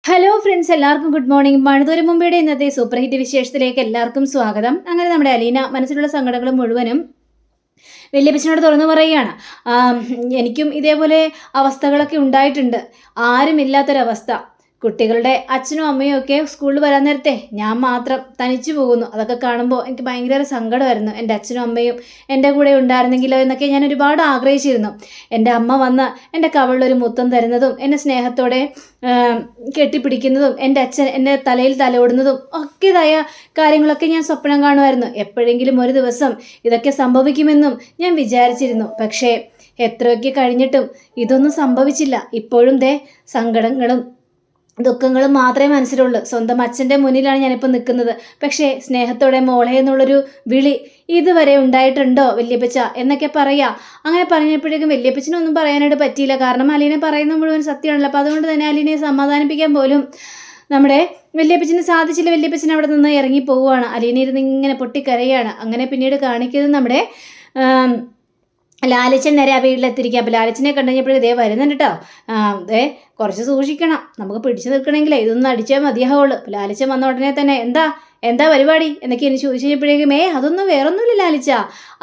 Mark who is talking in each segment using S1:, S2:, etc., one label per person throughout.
S1: Hello friends, എല്ലാവർക്കും good morning. മഴതോര മുമ്പയുടെ ഇന്നത്തെ super hit വിശേഷത്തിലേക്ക് എല്ലാവർക്കും സ്വാഗതം. അങ്ങനെ നമ്മുടെ അലീന മനസ്സിലുള്ള സങ്കടങ്ങൾ മുഴുവനും വല്യപ്പച്ചനോട് തുറന്നു പറയുകയാണ്. എനിക്കും ഇതേപോലെ അവസ്ഥകളൊക്കെ ഉണ്ടായിട്ടുണ്ട്. ആരുമില്ലാത്തൊരവസ്ഥ. കുട്ടികളുടെ അച്ഛനും അമ്മയും ഒക്കെ സ്കൂളിൽ വരാൻ നേരത്തെ ഞാൻ മാത്രം തനിച്ചു പോകുന്നു. അതൊക്കെ കാണുമ്പോൾ എനിക്ക് ഭയങ്കര സങ്കടമായിരുന്നു. എൻ്റെ അച്ഛനും അമ്മയും എൻ്റെ കൂടെ ഉണ്ടായിരുന്നെങ്കിലോ എന്നൊക്കെ ഞാൻ ഒരുപാട് ആഗ്രഹിച്ചിരുന്നു. എൻ്റെ അമ്മ വന്ന് എൻ്റെ കവളിലൊരു മുത്തം തരുന്നതും എന്നെ സ്നേഹത്തോടെ കെട്ടിപ്പിടിക്കുന്നതും എൻ്റെ അച്ഛൻ എൻ്റെ തലയിൽ തലോടുന്നതും ഒക്കെതായ കാര്യങ്ങളൊക്കെ ഞാൻ സ്വപ്നം കാണുമായിരുന്നു. എപ്പോഴെങ്കിലും ഒരു ദിവസം ഇതൊക്കെ സംഭവിക്കുമെന്നും ഞാൻ വിചാരിച്ചിരുന്നു. പക്ഷേ എത്രയൊക്കെ കഴിഞ്ഞിട്ടും ഇതൊന്നും സംഭവിച്ചില്ല. ഇപ്പോഴും സങ്കടങ്ങളും ദുഃഖങ്ങളും മാത്രമേ മനസ്സിലുള്ളൂ. സ്വന്തം അച്ഛൻ്റെ മുന്നിലാണ് ഞാനിപ്പോൾ നിൽക്കുന്നത്. പക്ഷേ സ്നേഹത്തോടെ മോളെ എന്നുള്ളൊരു വിളി ഇതുവരെ ഉണ്ടായിട്ടുണ്ടോ വല്യപ്പച്ച എന്നൊക്കെ പറയാം. അങ്ങനെ പറഞ്ഞപ്പോഴേക്കും വല്യപ്പച്ചനൊന്നും പറയാനായിട്ട് പറ്റിയില്ല. കാരണം അലീന പറയുന്നത് മുഴുവൻ സത്യമാണല്ലോ. അപ്പോൾ അതുകൊണ്ട് തന്നെ അലീനയെ സമാധാനിപ്പിക്കാൻ പോലും നമ്മുടെ വല്യപ്പച്ചന് സാധിച്ചില്ല. വല്യപ്പച്ചൻ അവിടെ നിന്ന് ഇറങ്ങി പോവുകയാണ്. അലീന ഇരുന്ന് ഇങ്ങനെ പൊട്ടിക്കരയാണ്. അങ്ങനെ പിന്നീട് കാണിക്കുന്നത് നമ്മുടെ ലാലിച്ചൻ നേരെ ആ വീട്ടിലെത്തിരിക്കുക. അപ്പോൾ ലാലിച്ചനെ കണ്ടു കഴിഞ്ഞപ്പോഴേ വരുന്നുണ്ട് കേട്ടോ. കുറച്ച് സൂക്ഷിക്കണം, നമുക്ക് പിടിച്ചു നിൽക്കണമെങ്കിലേ ഇതൊന്നും അടിച്ചാൽ മതിയാവുള്ളൂ. അപ്പോൾ ലാലിച്ചൻ വന്ന ഉടനെ തന്നെ എന്താ പരിപാടി എന്നൊക്കെ എനിക്ക് ചോദിച്ചു കഴിഞ്ഞപ്പോഴേക്കും അതൊന്നും വേറൊന്നുമില്ല ലാലിച്ച,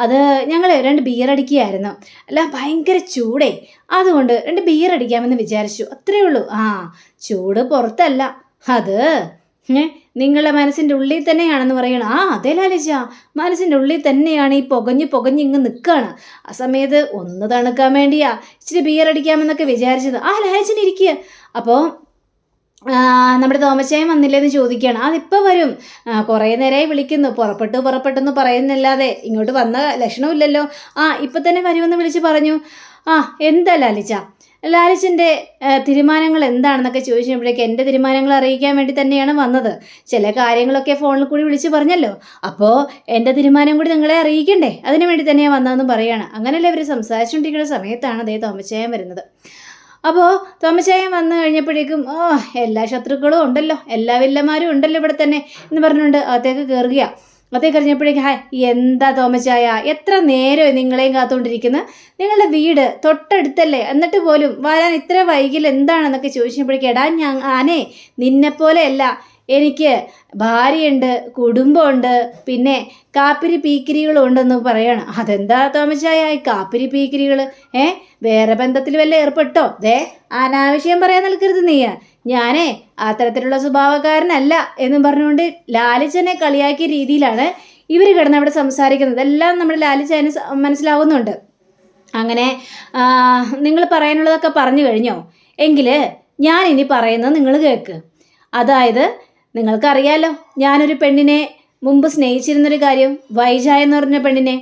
S1: അത് ഞങ്ങൾ 2 ബിയർ അടിക്കുകയായിരുന്നു. അല്ല ഭയങ്കര ചൂടേ, അതുകൊണ്ട് 2 ബിയർ അടിക്കാമെന്ന് വിചാരിച്ചു, അത്രയേ ഉള്ളൂ. ചൂട് പുറത്തല്ല, അത് നിങ്ങളുടെ മനസ്സിൻ്റെ ഉള്ളിൽ തന്നെയാണെന്ന് പറയണം. അതെ ലാലിച്ച, മനസ്സിൻ്റെ ഉള്ളിൽ തന്നെയാണ്. ഈ പുകഞ്ഞ് ഇങ്ങ് നിൽക്കുകയാണ്. ആ സമയത്ത് ഒന്ന് തണുക്കാൻ വേണ്ടിയാ ഇച്ചിരി ബിയർ അടിക്കാമെന്നൊക്കെ വിചാരിച്ചത്. ലാലിച്ചൻ ഇരിക്കുക. അപ്പോൾ നമ്മുടെ തോമച്ചായം വന്നില്ലേന്ന് ചോദിക്കുകയാണ്. അതിപ്പോൾ വരും, കുറേ നേരമായി വിളിക്കുന്നു, പുറപ്പെട്ടെന്ന് പറയുന്നല്ലാതെ ഇങ്ങോട്ട് വന്ന ലക്ഷണമില്ലല്ലോ. ഇപ്പം തന്നെ വരുമെന്ന് വിളിച്ച് പറഞ്ഞു. എന്താ ലാലിച്ചൻ്റെ തീരുമാനങ്ങൾ എന്താണെന്നൊക്കെ ചോദിച്ചപ്പോഴേക്ക് എൻ്റെ തീരുമാനങ്ങൾ അറിയിക്കാൻ വേണ്ടി തന്നെയാണ് വന്നത്. ചില കാര്യങ്ങളൊക്കെ ഫോണിൽ കൂടി വിളിച്ച് പറഞ്ഞല്ലോ, അപ്പോൾ എൻ്റെ തീരുമാനം കൂടി നിങ്ങളെ അറിയിക്കണ്ടേ, അതിനു വേണ്ടി തന്നെയാണ് വന്നതെന്ന് പറയുകയാണ്. അങ്ങനെയല്ലേ അവർ സംസാരിച്ചുകൊണ്ടിരിക്കുന്ന സമയത്താണ് തോമച്ചായം വരുന്നത്. അപ്പോൾ തോമച്ചായം വന്നു കഴിഞ്ഞപ്പോഴേക്കും എല്ലാ ശത്രുക്കളും ഉണ്ടല്ലോ, എല്ലാ വില്ലന്മാരും ഉണ്ടല്ലോ ഇവിടെ തന്നെ എന്ന് പറഞ്ഞുകൊണ്ട് അകത്തേക്ക് കയറുകയാണ്. അകത്തേക്ക് കഴിഞ്ഞപ്പോഴേക്കും എന്താ തോമച്ചായ, എത്ര നേരം നിങ്ങളെയും കാത്തുകൊണ്ടിരിക്കുന്നത്, നിങ്ങളുടെ വീട് തൊട്ടടുത്തല്ലേ, എന്നിട്ട് പോലും വരാൻ ഇത്ര വൈകിൽ എന്താണെന്നൊക്കെ ചോദിച്ചപ്പോഴേക്കും ഞാനേ നിന്നെപ്പോലെയല്ല, എനിക്ക് ഭാര്യയുണ്ട്, കുടുംബമുണ്ട്, പിന്നെ കാപ്പിരി പീക്കിരികളും ഉണ്ടെന്ന് പറയണം. അതെന്താ തോമച്ചായ ഈ കാപ്പിരി പീക്കിരികൾ? വേറെ ബന്ധത്തിൽ വല്ല ഏർപ്പെട്ടോ? അനാവശ്യം പറയാൻ നിൽക്കരുത് നീ, ഞാനേ അത്തരത്തിലുള്ള സ്വഭാവക്കാരനല്ല എന്നും പറഞ്ഞുകൊണ്ട് ലാലിച്ചനെ കളിയാക്കിയ രീതിയിലാണ് ഇവർ കിടന്ന് അവിടെ സംസാരിക്കുന്നത്. എല്ലാം നമ്മുടെ ലാലിച്ചന് മനസ്സിലാവുന്നുണ്ട്. അങ്ങനെ നിങ്ങൾ പറയാനുള്ളതൊക്കെ പറഞ്ഞു കഴിഞ്ഞോ? എങ്കിൽ ഞാൻ ഇനി പറയുന്നത് നിങ്ങൾ കേൾക്ക്. അതായത് നിങ്ങൾക്കറിയാലോ, ഞാനൊരു പെണ്ണിനെ മുമ്പ് സ്നേഹിച്ചിരുന്നൊരു കാര്യം, വൈജായ എന്ന് പറഞ്ഞ പെണ്ണിനെ.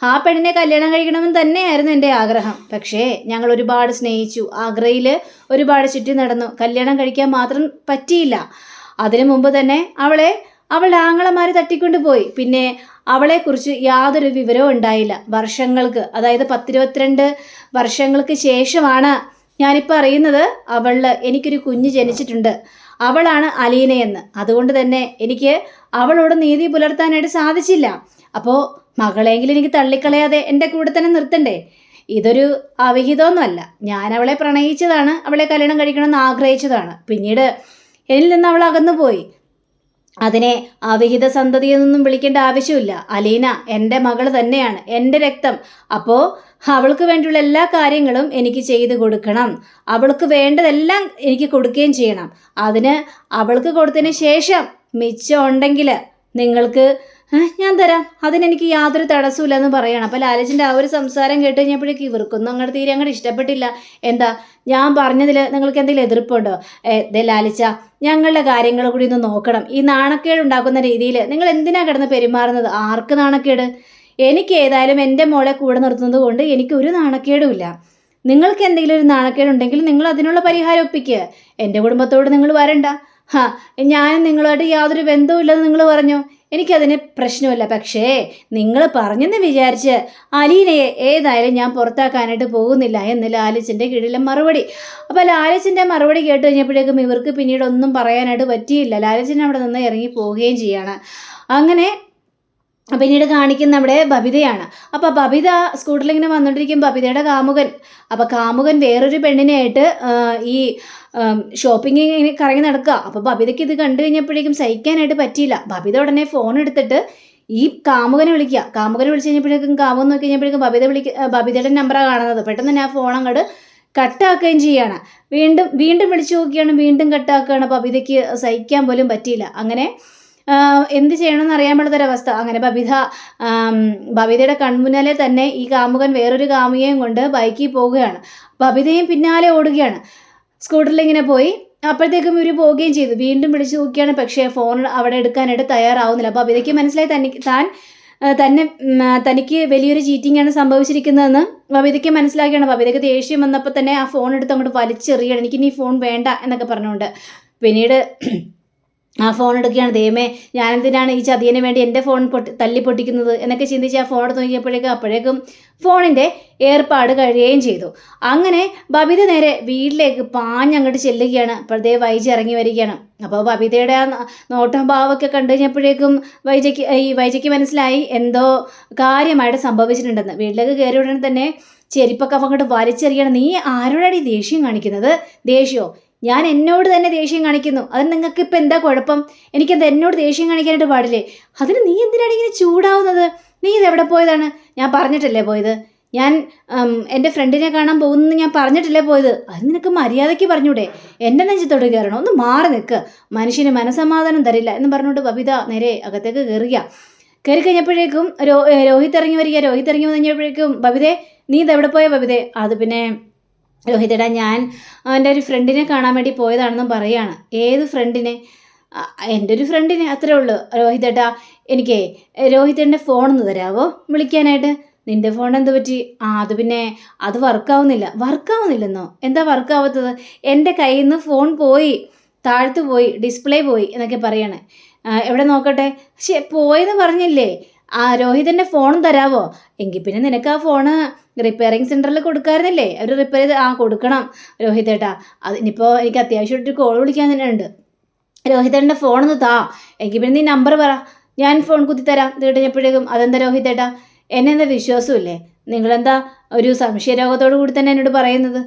S1: ആ പെണ്ണിനെ കല്യാണം കഴിക്കണമെന്ന് തന്നെയായിരുന്നു എൻ്റെ ആഗ്രഹം. പക്ഷേ ഞങ്ങൾ ഒരുപാട് സ്നേഹിച്ചു, ആഗ്രയിൽ ഒരുപാട് ചുറ്റി നടന്നു, കല്യാണം കഴിക്കാൻ മാത്രം പറ്റിയില്ല. അതിനു മുമ്പ് തന്നെ അവളുടെ ആങ്ങളമാർ തട്ടിക്കൊണ്ട് പോയി. പിന്നെ അവളെക്കുറിച്ച് യാതൊരു വിവരവും ഉണ്ടായില്ല. വർഷങ്ങൾക്ക്, അതായത് 10-22 വർഷങ്ങൾക്ക് ശേഷമാണ് ഞാനിപ്പോൾ അറിയുന്നത് എനിക്കൊരു കുഞ്ഞ് ജനിച്ചിട്ടുണ്ട്, അവളാണ് അലീനയെന്ന്. അതുകൊണ്ട് തന്നെ എനിക്ക് അവളോട് നീതി പുലർത്താനായിട്ട് സാധിച്ചില്ല. അപ്പോൾ മകളെങ്കിലും എനിക്ക് തള്ളിക്കളയാതെ എൻ്റെ കൂടെ തന്നെ നിർത്തണ്ടേ? ഇതൊരു അവിഹിതമൊന്നുമല്ല. ഞാൻ അവളെ പ്രണയിച്ചതാണ്, അവളെ കല്യാണം കഴിക്കണമെന്ന് ആഗ്രഹിച്ചതാണ്. പിന്നീട് എന്നിൽ നിന്ന് അവൾ അകന്നുപോയി. അതിനെ അവിഹിത സന്തതിയെന്നൊന്നും വിളിക്കേണ്ട ആവശ്യമില്ല. അലീന എൻ്റെ മകൾ തന്നെയാണ്, എൻ്റെ രക്തം. അപ്പോൾ അവൾക്ക് വേണ്ടിയുള്ള എല്ലാ കാര്യങ്ങളും എനിക്ക് ചെയ്തു കൊടുക്കണം, അവൾക്ക് വേണ്ടതെല്ലാം എനിക്ക് കൊടുക്കുകയും ചെയ്യണം. അതിന് അവൾക്ക് കൊടുത്തതിന് ശേഷം മിച്ചം ഉണ്ടെങ്കിൽ നിങ്ങൾക്ക് ഞാൻ തരാം, അതിനെനിക്ക് യാതൊരു തടസ്സമില്ല എന്ന് പറയണം. അപ്പോൾ ലാലിച്ചിൻ്റെ ആ ഒരു സംസാരം കേട്ട് കഴിഞ്ഞപ്പോഴേക്കും ഇവർക്കൊന്നും അങ്ങോട്ട് ഇഷ്ടപ്പെട്ടില്ല. എന്താ ഞാൻ പറഞ്ഞതിൽ നിങ്ങൾക്ക് എന്തെങ്കിലും എതിർപ്പുണ്ടോ? ലാലിച്ച, ഞങ്ങളുടെ കാര്യങ്ങൾ കൂടി ഒന്ന് നോക്കണം. ഈ നാണക്കേട് ഉണ്ടാക്കുന്ന രീതിയിൽ നിങ്ങൾ എന്തിനാ കിടന്ന് പെരുമാറുന്നത്? ആർക്ക് നാണക്കേട്? എനിക്ക് ഏതായാലും എൻ്റെ മോളെ കൂടെ നിർത്തുന്നത് കൊണ്ട് എനിക്കൊരു നാണക്കേടുമില്ല. നിങ്ങൾക്ക് എന്തെങ്കിലും ഒരു നാണക്കേടുണ്ടെങ്കിൽ നിങ്ങൾ അതിനുള്ള പരിഹാരം ഒപ്പിക്കുക. എൻ്റെ കുടുംബത്തോട് നിങ്ങൾ വരണ്ട. ഞാനും നിങ്ങളുമായിട്ട് യാതൊരു ബന്ധവുമില്ലെന്ന് നിങ്ങൾ പറഞ്ഞു, എനിക്കതിന് പ്രശ്നമില്ല. പക്ഷേ നിങ്ങൾ പറഞ്ഞെന്ന് വിചാരിച്ച് അലീനയെ ഏതായാലും ഞാൻ പുറത്താക്കാനായിട്ട് പോകുന്നില്ല എന്ന് ലാലിച്ചിൻ്റെ കീഴിലെ മറുപടി. അപ്പോൾ ലാലിച്ചിൻ്റെ മറുപടി കേട്ട് കഴിഞ്ഞപ്പോഴേക്കും ഇവർക്ക് പിന്നീട് ഒന്നും പറയാനായിട്ട് പറ്റിയില്ല. ലാലിച്ചിനെ അവിടെ നിന്ന് ഇറങ്ങി പോവുകയും ചെയ്യാണ്. അങ്ങനെ പിന്നീട് കാണിക്കുന്ന നമ്മുടെ ബബിതയാണ്. അപ്പോൾ ബബിത സ്കൂട്ടറിൽ ഇങ്ങനെ വന്നുകൊണ്ടിരിക്കും, ബബിതയുടെ കാമുകൻ. അപ്പോൾ കാമുകൻ വേറൊരു പെണ്ണിനായിട്ട് ഈ ഷോപ്പിംഗ് കറങ്ങി നടക്കുക. അപ്പോൾ ബബിതയ്ക്ക് ഇത് കണ്ടു കഴിഞ്ഞപ്പോഴേക്കും സഹിക്കാനായിട്ട് പറ്റിയില്ല. ബബിത ഉടനെ ഫോൺ എടുത്തിട്ട് ഈ കാമുകനെ വിളിക്കുക. കാമുകനെ വിളിച്ച് കഴിഞ്ഞപ്പോഴേക്കും കാമുകൻ നോക്കി കഴിഞ്ഞപ്പോഴേക്കും ബബിതയുടെ നമ്പറാണ് കാണുന്നത്. പെട്ടെന്ന് തന്നെ ആ ഫോൺ അങ്ങോട്ട് കട്ടാക്കുകയും ചെയ്യുകയാണ്. വീണ്ടും വീണ്ടും വിളിച്ചു നോക്കിയാണ്, വീണ്ടും കട്ടാക്കുകയാണ്. ബബിതയ്ക്ക് സഹിക്കാൻ പോലും പറ്റിയില്ല. അങ്ങനെ എന്ത് ചെയ്യണമെന്ന് അറിയാൻ പാടാത്തൊരവസ്ഥ. അങ്ങനെ ബബിതയുടെ കൺമുന്നാലെ തന്നെ ഈ കാമുകൻ വേറൊരു കാമുകയും കൊണ്ട് ബൈക്കിൽ പോവുകയാണ്. ബബിതയും പിന്നാലെ ഓടുകയാണ്. സ്കൂട്ടറിൽ ഇങ്ങനെ പോയി. അപ്പോഴത്തേക്കും ഇവർ പോവുകയും ചെയ്തു. വീണ്ടും വിളിച്ചു നോക്കിയാണ്, പക്ഷേ ഫോൺ അവിടെ എടുക്കാനായിട്ട് തയ്യാറാവുന്നില്ല. ബബിതയ്ക്ക് മനസ്സിലായി തനിക്ക് വലിയൊരു ചീറ്റിംഗ് ആണ് സംഭവിച്ചിരിക്കുന്നതെന്ന് ബബിതയ്ക്ക് മനസ്സിലാക്കിയാണ്. ബബിതയ്ക്ക് ദേഷ്യം വന്നപ്പോൾ തന്നെ ആ ഫോൺ എടുത്ത് അങ്ങോട്ട് വലിച്ചെറിയണം, എനിക്കിനി ഈ ഫോൺ വേണ്ട എന്നൊക്കെ പറഞ്ഞുകൊണ്ട്. പിന്നീട് ആ ഫോൺ എടുക്കുകയാണ്. ദൈവമേ, ഞാനെന്തിനാണ് ഈ ചതിയന് വേണ്ടി എൻ്റെ ഫോൺ തല്ലി പൊട്ടിക്കുന്നത് എന്നൊക്കെ ചിന്തിച്ച് ആ ഫോൺ എടുത്ത് നോക്കിയപ്പോഴേക്കും ഫോണിൻ്റെ ഏർപ്പാട് കഴിയുകയും ചെയ്തു. അങ്ങനെ ബബിത നേരെ വീട്ടിലേക്ക് പാഞ്ഞങ്ങോട്ട് ചെല്ലുകയാണ്. അപ്പോഴത്തേ വൈജി ഇറങ്ങി വരികയാണ്. അപ്പോൾ ബബിതയുടെ ആ നോട്ടം ഭാവമൊക്കെ കണ്ടു കഴിഞ്ഞപ്പോഴേക്കും വൈജയ്ക്ക് മനസ്സിലായി എന്തോ കാര്യമായിട്ട് സംഭവിച്ചിട്ടുണ്ടെന്ന്. വീട്ടിലേക്ക് കയറി ഉടനെ തന്നെ ചെരുപ്പൊക്കെ അങ്ങോട്ട് വലിച്ചെറിയണം. നീ ആരോടാണ് ഈ ദേഷ്യം കാണിക്കുന്നത്? ദേഷ്യമോ? ഞാൻ എന്നോട് തന്നെ ദേഷ്യം കാണിക്കുന്നു. അതിന് നിങ്ങൾക്ക് ഇപ്പം എന്താ കുഴപ്പം? എനിക്കെന്താ എന്നോട് ദേഷ്യം കാണിക്കാനായിട്ട് പാടില്ലേ? അതിന് നീ എന്തിനാണ് ഇങ്ങനെ ചൂടാവുന്നത്? നീ ഇതെവിടെ പോയതാണ്? ഞാൻ പറഞ്ഞിട്ടല്ലേ പോയത്? ഞാൻ എൻ്റെ ഫ്രണ്ടിനെ കാണാൻ പോകുന്നു ഞാൻ പറഞ്ഞിട്ടല്ലേ പോയത്? അത് നിനക്ക് മര്യാദയ്ക്ക് പറഞ്ഞൂടെ? എൻ്റെ നെഞ്ചത്തോട് കയറണം, ഒന്ന് മാറി നിൽക്ക്, മനുഷ്യന് മനസമാധാനം തരില്ല എന്ന് പറഞ്ഞുകൊണ്ട് ബബിത നേരെ അകത്തേക്ക് കയറി കഴിഞ്ഞപ്പോഴേക്കും രോഹിത് ഇറങ്ങി വരിക. രോഹിത് ഇറങ്ങി വന്നു കഴിഞ്ഞപ്പോഴേക്കും ബബിതേ, നീ ഇതെവിടെ പോയ ബബിതേ? അത് പിന്നെ രോഹിതേട്ടാ, ഞാൻ എൻ്റെ ഒരു ഫ്രണ്ടിനെ കാണാൻ വേണ്ടി പോയതാണെന്നും പറയാണ്. ഏത് ഫ്രണ്ടിനെ? എൻ്റെ ഒരു ഫ്രണ്ടിനെ, അത്രേ ഉള്ളൂ. രോഹിതേട്ടാ, എനിക്കേ രോഹിതേട്ടൻ്റെ ഫോണൊന്ന് തരാമോ വിളിക്കാനായിട്ട്? നിൻ്റെ ഫോൺ എന്ത് പറ്റി? അത് പിന്നെ അത് വർക്കാവുന്നില്ലെന്നോ? എന്താ വർക്കാവാത്തത്? എൻ്റെ കയ്യിൽ നിന്ന് ഫോൺ പോയി, താഴ്ത്തു പോയി, ഡിസ്പ്ലേ പോയി എന്നൊക്കെ പറയണേ. എവിടെ നോക്കട്ടെ? പക്ഷേ പോയെന്ന് പറഞ്ഞില്ലേ? രോഹിതൻ്റെ ഫോൺ തരാവോ? എങ്കിൽ പിന്നെ നിനക്ക് ആ ഫോണ് റിപ്പയറിങ് സെൻറ്ററിൽ കൊടുക്കാറുന്നില്ലേ? അവർ റിപ്പയർ ചെയ്ത് കൊടുക്കണം രോഹിതേട്ടാ. അതിനിപ്പോൾ എനിക്ക് അത്യാവശ്യമായിട്ടൊരു കോൾ വിളിക്കാൻ തന്നെ ഉണ്ട്. രോഹിതേട്ടൻ്റെ ഫോണൊന്ന് താ, എങ്കിൽ പിന്നെ നീ നമ്പർ പറ, ഞാൻ ഫോൺ കുത്തിത്തരാം. ഇത് കഴിഞ്ഞപ്പോഴേക്കും അതെന്താ രോഹിതേട്ടാ, എന്നെന്താ വിശ്വാസമില്ലേ? നിങ്ങളെന്താ ഒരു സംശയരോഗത്തോടു കൂടി തന്നെ എന്നോട് പറയുന്നത്?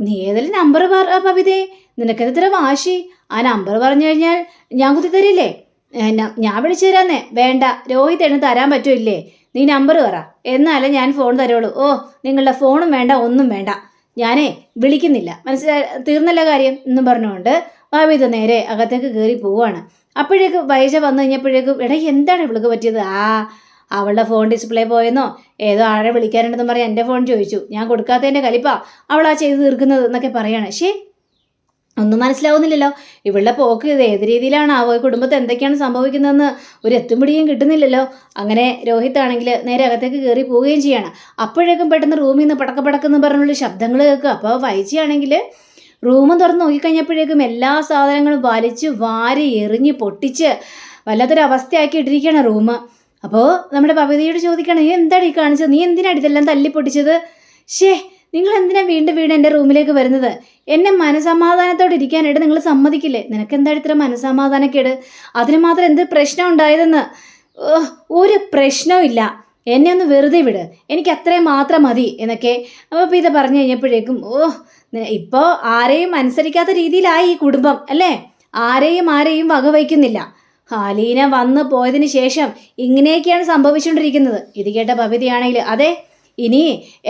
S1: നീ ഏതെങ്കിലും നമ്പർ പറ ബബിതേ, നിനക്കെത്ര വാശി? ആ നമ്പർ പറഞ്ഞു കഴിഞ്ഞാൽ ഞാൻ കുത്തിത്തരില്ലേ? ഞാൻ വിളിച്ചു തരാന്നേ. വേണ്ട, രോഹിതേട്ടന് തരാൻ പറ്റുമില്ലേ? നീ നമ്പർ പറ, എന്നാലേ ഞാൻ ഫോൺ തരുള്ളൂ. നിങ്ങളുടെ ഫോണും വേണ്ട, ഒന്നും വേണ്ട, ഞാനേ വിളിക്കുന്നില്ല, തീർന്നല്ല കാര്യം എന്നും പറഞ്ഞുകൊണ്ട് ബബിത നേരെ അകത്തേക്ക് കയറി പോവുകയാണ്. അപ്പോഴേക്കും വൈജ വന്നു കഴിഞ്ഞപ്പോഴേക്കും, എടാ എന്താണ് ഇവൾക്ക് പറ്റിയത്? അവളുടെ ഫോൺ ഡിസ്പ്ലേ പോയെന്നോ ഏതോ ആളെ വിളിക്കാനുണ്ടെന്ന് പറയാൻ എൻ്റെ ഫോൺ ചോദിച്ചു, ഞാൻ കൊടുക്കാത്തതിൻ്റെ കലിപ്പാ അവളാ ചെയ്ത് തീർക്കുന്നത് എന്നൊക്കെ പറയാണ്. ഒന്നും മനസ്സിലാവുന്നില്ലല്ലോ. ഇവളുടെ പോക്ക് ഇത് ഏത് രീതിയിലാണാവോ? ഈ കുടുംബത്തിൽ എന്തൊക്കെയാണ് സംഭവിക്കുന്നതെന്ന് ഒരു എത്തുംപിടിയും കിട്ടുന്നില്ലല്ലോ. അങ്ങനെ രോഹിത് ആണെങ്കിൽ നേരെ അകത്തേക്ക് കയറി പോവുകയും ചെയ്യാണ്. അപ്പോഴേക്കും പെട്ടെന്ന് റൂമിൽ നിന്ന് പടക്കെന്ന് പറഞ്ഞുള്ള ശബ്ദങ്ങൾ കേൾക്കുക. അപ്പോൾ വൈജിയാണെങ്കിൽ റൂമും തുറന്ന് നോക്കിക്കഴിഞ്ഞപ്പോഴേക്കും എല്ലാ സാധനങ്ങളും വലിച്ച് വാരി എറിഞ്ഞ് പൊട്ടിച്ച് വല്ലാത്തൊരവസ്ഥയാക്കി ഇട്ടിരിക്കുകയാണ് റൂം. അപ്പോൾ നമ്മുടെ ബബിതയോട് ചോദിക്കണം, നീ എന്താണ് ഈ കാണിച്ചത്? നീ എന്തിനാണ് ഇതെല്ലാം തല്ലി പൊട്ടിച്ചത്? നിങ്ങൾ എന്തിനാ വീണ്ടും എൻ്റെ റൂമിലേക്ക് വരുന്നത്? എന്നെ മനസമാധാനത്തോടെ ഇരിക്കാനായിട്ട് നിങ്ങൾ സമ്മതിക്കില്ലേ? നിനക്കെന്താണ് ഇത്ര മനസമാധാനക്കേട്? അതിന് മാത്രം എന്ത് പ്രശ്നം ഉണ്ടായതെന്ന്? ഒരു പ്രശ്നവും ഇല്ല, എന്നെ ഒന്ന് വെറുതെ വിട്, എനിക്ക് അത്രയും മാത്രം മതി എന്നൊക്കെ അപ്പോൾ ഇത് പറഞ്ഞു കഴിഞ്ഞപ്പോഴേക്കും ഇപ്പോൾ ആരെയും അനുസരിക്കാത്ത രീതിയിലായി ഈ കുടുംബം അല്ലേ? ആരെയും വകവയ്ക്കുന്നില്ല. അലീന വന്ന് പോയതിന് ശേഷം ഇങ്ങനെയൊക്കെയാണ് സംഭവിച്ചുകൊണ്ടിരിക്കുന്നത്. ഇത് കേട്ട ബബിതയാണെങ്കിൽ, അതെ, ഇനി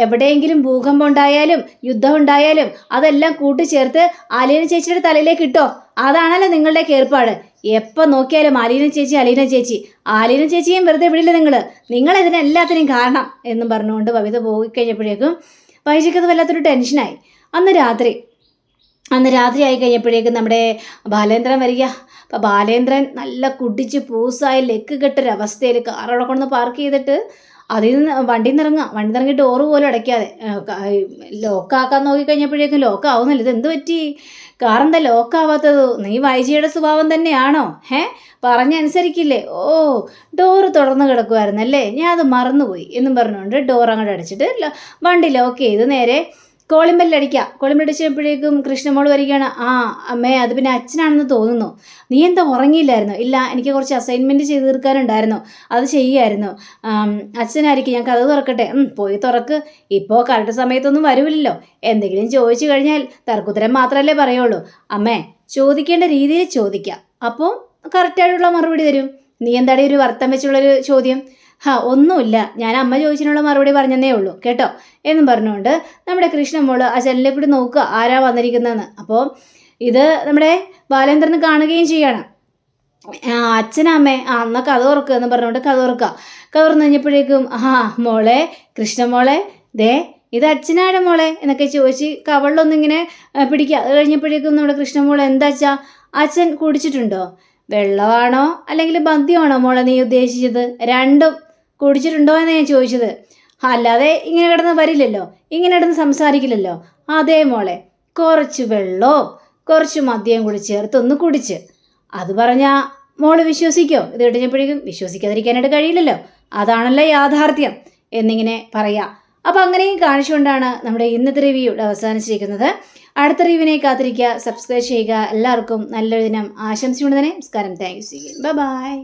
S1: എവിടെയെങ്കിലും ഭൂകമ്പം ഉണ്ടായാലും യുദ്ധം ഉണ്ടായാലും അതെല്ലാം കൂട്ടിച്ചേർത്ത് അലീന ചേച്ചിയുടെ തലയിലേക്ക് ഇട്ടോ, അതാണല്ലോ നിങ്ങളുടെ ഏർപ്പാട്. എപ്പോൾ നോക്കിയാലും അലീന ചേച്ചിയും വെറുതെ വിടില്ല നിങ്ങൾ ഇതിനെല്ലാത്തിനും കാരണം എന്നും പറഞ്ഞുകൊണ്ട് ബബിത പോയി കഴിഞ്ഞപ്പോഴേക്കും വൈജിക്കത് വല്ലാത്തൊരു ടെൻഷനായി. അന്ന് രാത്രി ആയി കഴിഞ്ഞപ്പോഴേക്കും നമ്മുടെ ബാലേന്ദ്രൻ വരിക. അപ്പോൾ ബാലേന്ദ്രൻ നല്ല കുടിച്ച് പൂസായി ലെക്ക് കെട്ടൊരവസ്ഥയിൽ കാറവിടെ കൊണ്ടു പാർക്ക് ചെയ്തിട്ട് അതിൽ നിന്ന് വണ്ടിയിൽ നിന്ന് ഇറങ്ങി ഡോറ് പോലും അടയ്ക്കാതെ ലോക്കാക്കാൻ നോക്കിക്കഴിഞ്ഞപ്പോഴേക്കും ലോക്കാവുന്നില്ല. ഇതെന്ത് പറ്റി? കാറെന്താ ലോക്കാവാത്തത്? നീ വൈജിയുടെ സ്വഭാവം തന്നെയാണോ? പറഞ്ഞനുസരിക്കില്ലേ? ഡോറ് തുറന്ന് കിടക്കുമായിരുന്നല്ലേ, ഞാൻ അത് മറന്നുപോയി എന്നും പറഞ്ഞുകൊണ്ട് ഡോർ അങ്ങോട്ട് അടച്ചിട്ട് വണ്ടി ലോക്ക് ചെയ്ത് നേരെ കോളിംബെല്ലടിച്ചപ്പോഴേക്കും കൃഷ്ണമോൾ വരികയാണ്. ആ അമ്മേ, അത് പിന്നെ അച്ഛനാണെന്ന് തോന്നുന്നു. നീ എന്താ ഉറങ്ങിയില്ലായിരുന്നു? ഇല്ല, എനിക്ക് കുറച്ച് അസൈൻമെൻറ്റ് ചെയ്ത് തീർക്കാനുണ്ടായിരുന്നു, അത് ചെയ്യുമായിരുന്നു. അച്ഛനായിരിക്കും, ഞാൻ കഥ തുറക്കട്ടെ? പോയി തുറക്ക്. ഇപ്പോൾ കറക്റ്റ് സമയത്തൊന്നും വരൂല്ലല്ലോ. എന്തെങ്കിലും ചോദിച്ചു കഴിഞ്ഞാൽ തർക്കുത്തരം മാത്രമല്ലേ പറയുള്ളൂ. അമ്മേ, ചോദിക്കേണ്ട രീതിയിൽ ചോദിക്കാം, അപ്പോൾ കറക്റ്റായിട്ടുള്ള മറുപടി തരും. നീ എന്താടി ഒരു അർത്ഥം വെച്ചുള്ളൊരു ചോദ്യം? ഒന്നുമില്ല, ഞാൻ അമ്മ ചോദിച്ചതിനുള്ള മറുപടി പറഞ്ഞതേ ഉള്ളൂ കേട്ടോ എന്നും പറഞ്ഞുകൊണ്ട് നമ്മുടെ കൃഷ്ണമോള് ആ ജനലിൽ കൂടി നോക്കുക ആരാ വന്നിരിക്കുന്നതെന്ന്. അപ്പോൾ ഇത് നമ്മുടെ ബാലേന്ദ്രന് കാണുകയും ചെയ്യാണ്. അച്ഛനമ്മേ, എന്നാൽ കഥ തുറക്കുക എന്ന് പറഞ്ഞുകൊണ്ട് കഥ തുറന്നു കഴിഞ്ഞപ്പോഴേക്കും മോളെ, കൃഷ്ണമോളെ, ഇത് അച്ഛനാടെ മോളെ എന്നൊക്കെ ചോദിച്ച് കവളിലൊന്നിങ്ങനെ പിടിക്കുക. അത് കഴിഞ്ഞപ്പോഴേക്കും നമ്മുടെ കൃഷ്ണമോളെ, എന്താ അച്ഛൻ കുടിച്ചിട്ടുണ്ടോ? വെള്ളമാണോ അല്ലെങ്കിൽ മദ്യമാണോ മോളെ നീ ഉദ്ദേശിച്ചത്? രണ്ടും കുടിച്ചിട്ടുണ്ടോ എന്ന് ഞാൻ ചോദിച്ചത്. അല്ലാതെ ഇങ്ങനെ കിടന്ന് വരില്ലല്ലോ, ഇങ്ങനെ കിടന്ന് സംസാരിക്കില്ലല്ലോ. അതേ മോളെ, കുറച്ച് വെള്ളവും കുറച്ച് മദ്യവും കൂടി ചേർത്തൊന്ന് കുടിച്ച്. അത് പറഞ്ഞാൽ മോള് വിശ്വസിക്കോ? ഇത് കഴിഞ്ഞപ്പോഴേക്കും വിശ്വസിക്കാതിരിക്കാനായിട്ട് കഴിയില്ലല്ലോ, അതാണല്ലോ യാഥാർത്ഥ്യം എന്നിങ്ങനെ പറയാം. അപ്പോൾ അങ്ങനെയും കാണിച്ചുകൊണ്ടാണ് നമ്മുടെ ഇന്നത്തെ റിവ്യൂ അവസാനിച്ചിരിക്കുന്നത്. അടുത്ത റിവ്യൂവിനെ കാത്തിരിക്കുക, സബ്സ്ക്രൈബ് ചെയ്യുക. എല്ലാവർക്കും നല്ലൊരു ദിനം ആശംസിച്ചുകൊണ്ട് തന്നെ നമസ്കാരം. Thank you. Bye bye.